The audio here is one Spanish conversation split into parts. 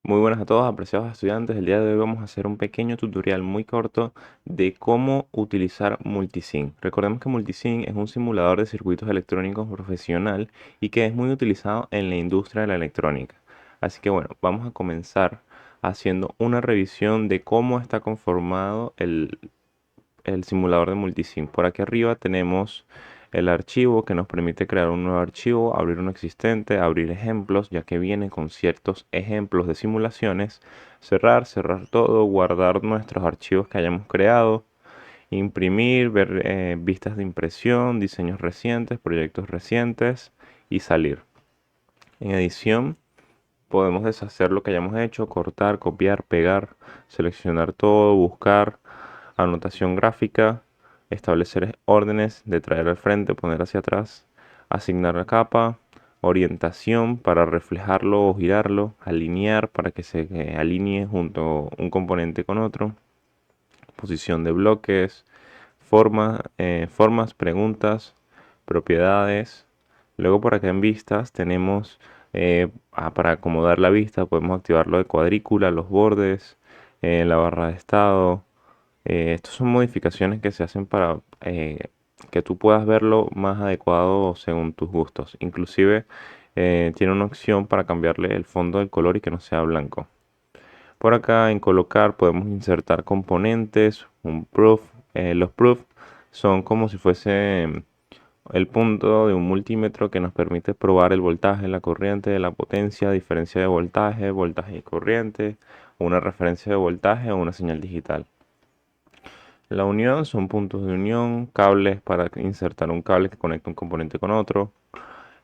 Muy buenas a todos, apreciados estudiantes. El día de hoy vamos a hacer un pequeño tutorial muy corto de cómo utilizar Multisync. Recordemos que Multisync es un simulador de circuitos electrónicos profesional y que es muy utilizado en la industria de la electrónica. Así que bueno, vamos a comenzar haciendo una revisión de cómo está conformado el simulador de Multisync. Por aquí arriba tenemos el archivo que nos permite crear un nuevo archivo, abrir uno existente, abrir ejemplos, ya que viene con ciertos ejemplos de simulaciones, cerrar todo, guardar nuestros archivos que hayamos creado, imprimir, ver vistas de impresión, diseños recientes, proyectos recientes y salir. En edición podemos deshacer lo que hayamos hecho, cortar, copiar, pegar, seleccionar todo, buscar, anotación gráfica, establecer órdenes de traer al frente, poner hacia atrás, asignar la capa, orientación para reflejarlo o girarlo, alinear para que se alinee junto un componente con otro, posición de bloques, formas, preguntas, propiedades. Luego por acá en vistas tenemos para acomodar la vista podemos activarlo de cuadrícula, los bordes, la barra de estado. Estas son modificaciones que se hacen para que tú puedas verlo más adecuado según tus gustos. Inclusive tiene una opción para cambiarle el fondo del color y que no sea blanco. Por acá en colocar podemos insertar componentes, un proof. Los proof son como si fuese el punto de un multímetro que nos permite probar el voltaje, la corriente, la potencia, diferencia de voltaje, voltaje y corriente, una referencia de voltaje o una señal digital. La unión son puntos de unión, cables para insertar un cable que conecta un componente con otro.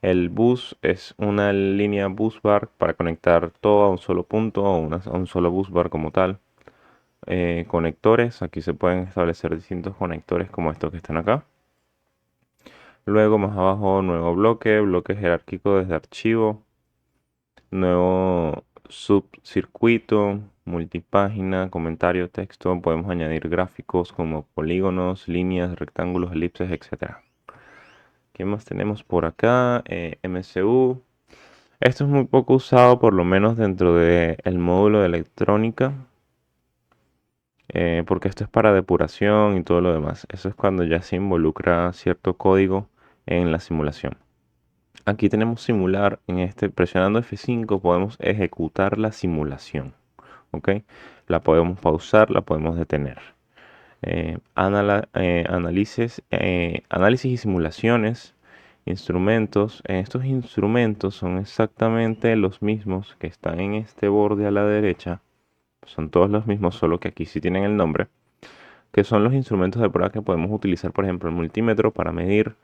El bus es una línea bus bar para conectar todo a un solo punto o a un solo bus bar como tal. Conectores, aquí se pueden establecer distintos conectores como estos que están acá. Luego más abajo, nuevo bloque jerárquico desde archivo, nuevo subcircuito, multipágina, comentario, texto. Podemos añadir gráficos como polígonos, líneas, rectángulos, elipses, etcétera. ¿Qué más tenemos por acá? MCU. Esto es muy poco usado, por lo menos dentro del módulo de electrónica, porque esto es para depuración y todo lo demás. Eso es cuando ya se involucra cierto código en la simulación. Aquí tenemos simular, presionando F5 podemos ejecutar la simulación, ¿ok? La podemos pausar, la podemos detener. Análisis y simulaciones, instrumentos. Estos instrumentos son exactamente los mismos que están en este borde a la derecha. Son todos los mismos, solo que aquí sí tienen el nombre, que son los instrumentos de prueba que podemos utilizar, por ejemplo, el multímetro para medir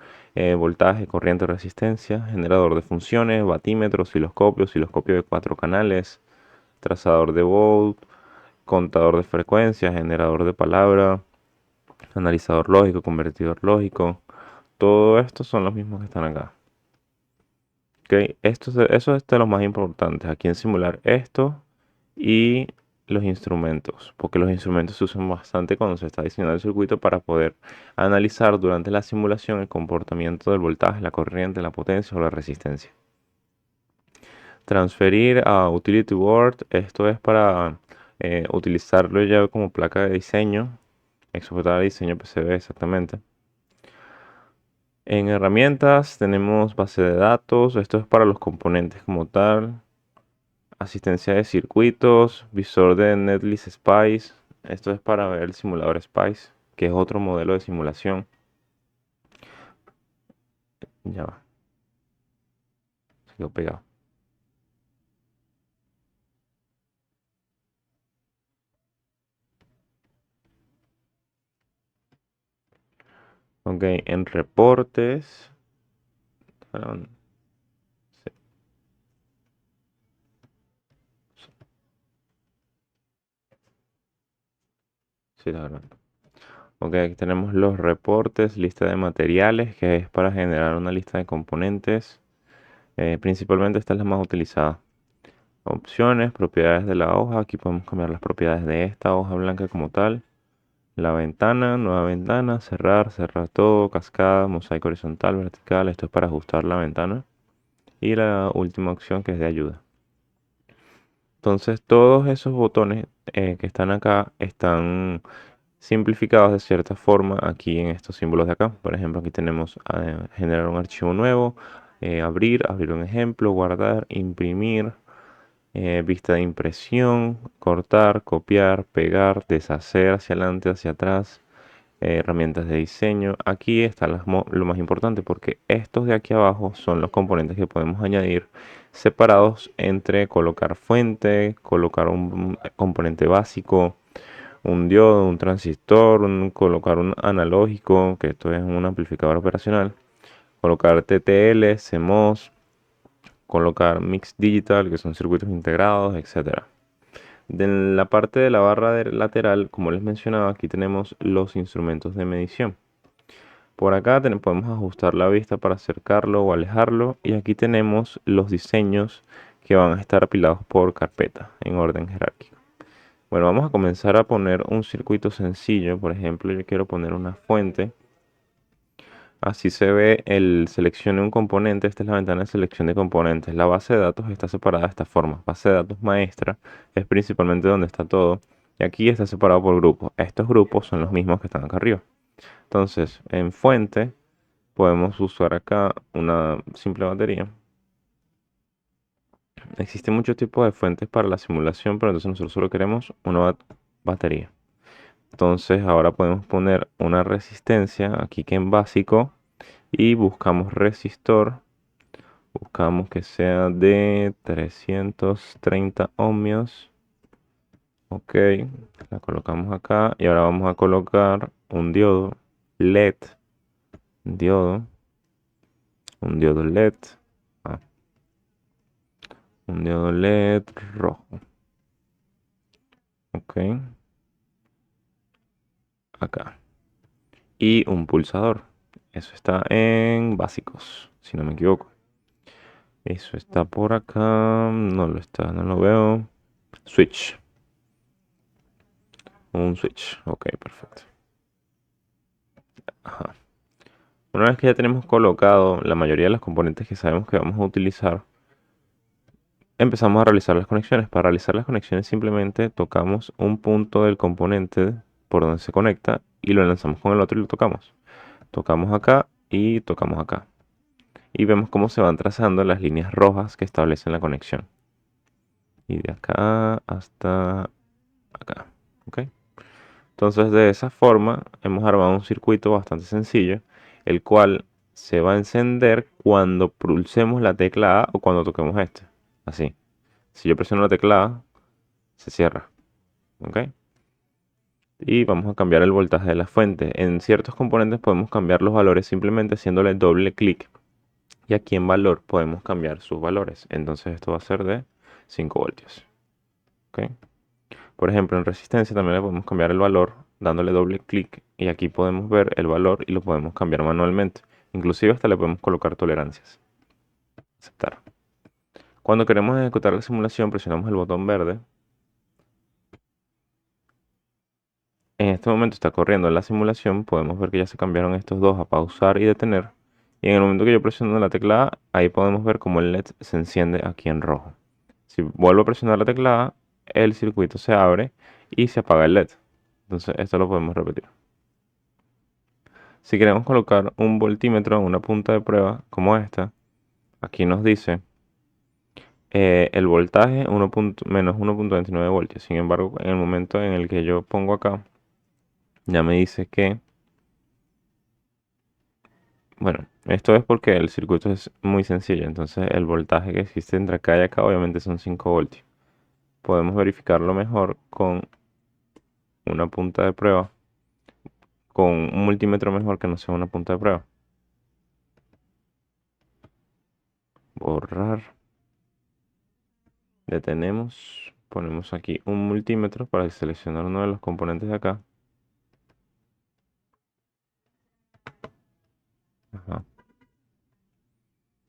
voltaje, corriente, resistencia, generador de funciones, batímetro, osciloscopio de 4 canales, trazador de volt, contador de frecuencia, generador de palabra, analizador lógico, convertidor lógico. Todo esto son los mismos que están acá. Ok, eso es de los más importantes. Aquí en simular esto y los instrumentos, porque los instrumentos se usan bastante cuando se está diseñando el circuito para poder analizar durante la simulación el comportamiento del voltaje, la corriente, la potencia o la resistencia. Transferir a Utility Board, esto es para utilizarlo ya como placa de diseño, exportar a diseño PCB exactamente. En herramientas tenemos base de datos, esto es para los componentes como tal, asistencia de circuitos, visor de Netlist Spice, esto es para ver el simulador Spice, que es otro modelo de simulación. Ya va, se quedó pegado. Ok, en reportes. Perdón, sí, sí, la verdad. Ok, aquí tenemos los reportes, lista de materiales, que es para generar una lista de componentes. Principalmente esta es la más utilizada. Opciones, propiedades de la hoja. Aquí podemos cambiar las propiedades de esta hoja blanca como tal. La ventana, nueva ventana, cerrar todo, cascada, mosaico horizontal, vertical. Esto es para ajustar la ventana. Y la última opción que es de ayuda. Entonces todos esos botones que están acá están simplificados de cierta forma aquí en estos símbolos de acá. Por ejemplo, aquí tenemos generar un archivo nuevo, abrir un ejemplo, guardar, imprimir, vista de impresión, cortar, copiar, pegar, deshacer hacia adelante, hacia atrás, herramientas de diseño. Aquí está lo más importante porque estos de aquí abajo son los componentes que podemos añadir separados entre colocar fuente, colocar un componente básico, un diodo, un transistor, colocar un analógico, que esto es un amplificador operacional, colocar TTL, CMOS, colocar Mix Digital, que son circuitos integrados, etcétera. De la parte de la barra lateral, como les mencionaba, aquí tenemos los instrumentos de medición. Por acá podemos ajustar la vista para acercarlo o alejarlo. Y aquí tenemos los diseños que van a estar apilados por carpeta en orden jerárquico. Bueno, vamos a comenzar a poner un circuito sencillo. Por ejemplo, yo quiero poner una fuente. Así se ve el seleccione un componente. Esta es la ventana de selección de componentes. La base de datos está separada de esta forma. Base de datos maestra es principalmente donde está todo. Y aquí está separado por grupos. Estos grupos son los mismos que están acá arriba. Entonces, en fuente podemos usar acá una simple batería. Existen muchos tipos de fuentes para la simulación, pero entonces nosotros solo queremos una batería. Entonces ahora podemos poner una resistencia aquí que en básico y buscamos resistor. Buscamos que sea de 330 ohmios. Ok, la colocamos acá y ahora vamos a colocar un diodo LED. Diodo, un diodo LED. Ah, un diodo LED rojo. Ok, acá. Y un pulsador. Eso está en básicos, si no me equivoco. Eso está por acá. No lo está, no lo veo. Switch. Un switch. Ok, perfecto. Ajá. Una vez que ya tenemos colocado la mayoría de los componentes que sabemos que vamos a utilizar, empezamos a realizar las conexiones. Para realizar las conexiones simplemente tocamos un punto del componente por donde se conecta y lo lanzamos con el otro y lo tocamos. Tocamos acá y tocamos acá. Y vemos cómo se van trazando las líneas rojas que establecen la conexión. Y de acá hasta acá. ¿Ok? Entonces de esa forma hemos armado un circuito bastante sencillo, el cual se va a encender cuando pulsemos la tecla A o cuando toquemos este. Así. Si yo presiono la tecla A, se cierra. ¿Ok? Y vamos a cambiar el voltaje de la fuente. En ciertos componentes podemos cambiar los valores simplemente haciéndole doble clic. Y aquí en valor podemos cambiar sus valores. Entonces esto va a ser de 5 voltios. ¿Ok? Por ejemplo, en resistencia también le podemos cambiar el valor dándole doble clic y aquí podemos ver el valor y lo podemos cambiar manualmente. Inclusive hasta le podemos colocar tolerancias. Aceptar. Cuando queremos ejecutar la simulación presionamos el botón verde. En este momento está corriendo la simulación. Podemos ver que ya se cambiaron estos dos a pausar y detener. Y en el momento que yo presiono la tecla A, ahí podemos ver cómo el LED se enciende aquí en rojo. Si vuelvo a presionar la tecla A, el circuito se abre y se apaga el LED. Entonces esto lo podemos repetir. Si queremos colocar un voltímetro en una punta de prueba como esta, aquí nos dice el voltaje menos 1.29 voltios. Sin embargo, en el momento en el que yo pongo acá, ya me dice que, bueno, esto es porque el circuito es muy sencillo. Entonces el voltaje que existe entre acá y acá obviamente son 5 voltios. Podemos verificarlo mejor con una punta de prueba, con un multímetro mejor que no sea una punta de prueba. Borrar. Detenemos, ponemos aquí un multímetro para seleccionar uno de los componentes de acá. Ajá.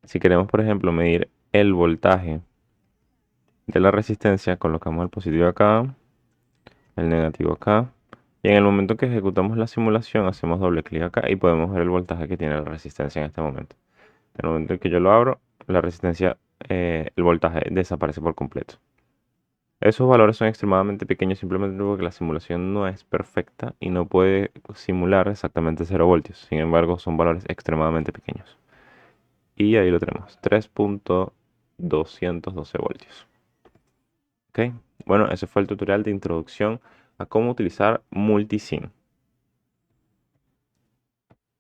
Si queremos, por ejemplo, medir el voltaje de la resistencia, colocamos el positivo acá, el negativo acá. Y en el momento que ejecutamos la simulación, hacemos doble clic acá y podemos ver el voltaje que tiene la resistencia en este momento. En el momento en que yo lo abro, la resistencia, el voltaje desaparece por completo. Esos valores son extremadamente pequeños simplemente porque la simulación no es perfecta y no puede simular exactamente 0 voltios. Sin embargo, son valores extremadamente pequeños. Y ahí lo tenemos, 3.212 voltios. ¿Ok? Bueno, ese fue el tutorial de introducción a cómo utilizar multisim.